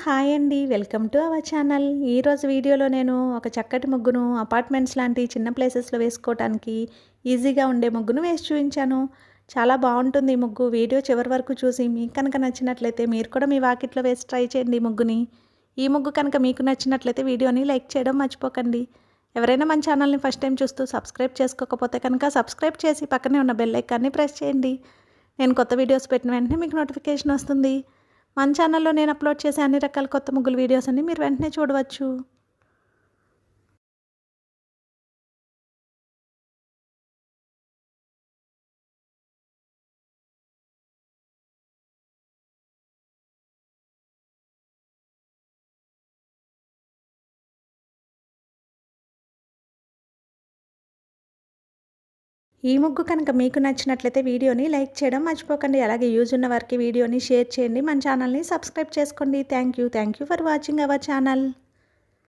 Hi అండి. Welcome to our channel. ఈరోజు వీడియోలో నేను ఒక చక్కటి ముగ్గును అపార్ట్మెంట్స్ లాంటి చిన్న ప్లేసెస్‌లో వేసుకోవటానికి ఈజీగా ఉండే ముగ్గును వేసి చూయించాను. చాలా బావుంటుంది ఈ ముగ్గు. వీడియో చివరి వరకు చూసి మీకు కనుక నచ్చినట్లయితే మీరు కూడా మీ వాకిట్లో వేసి ట్రై చేయండి ఈ ముగ్గుని. ఈ ముగ్గు కనుక మీకు నచ్చినట్లయితే వీడియోని లైక్ చేయడం మర్చిపోకండి. ఎవరైనా మన ఛానల్ని ఫస్ట్ టైం చూస్తూ సబ్స్క్రైబ్ చేసుకోకపోతే కనుక సబ్స్క్రైబ్ చేసి పక్కనే ఉన్న బెల్ ఐకాన్ని ప్రెస్ చేయండి. నేను కొత్త వీడియోస్ పెట్టిన వెంటనే మీకు నోటిఫికేషన్ వస్తుంది. మన ఛానల్లో నేను అప్లోడ్ చేసే అన్ని రకాల కొత్త ముగ్గుల వీడియోస్ అన్ని మీరు వెంటనే చూడవచ్చు. ఈ ముగ్గు కనుక మీకు నచ్చినట్లయితే వీడియోని లైక్ చేయడం మర్చిపోకండి. అలాగే యూజ్ ఉన్న వారికి వీడియోని షేర్ చేయండి. మన ఛానల్ని సబ్స్క్రైబ్ చేసుకోండి. Thank you for watching our channel.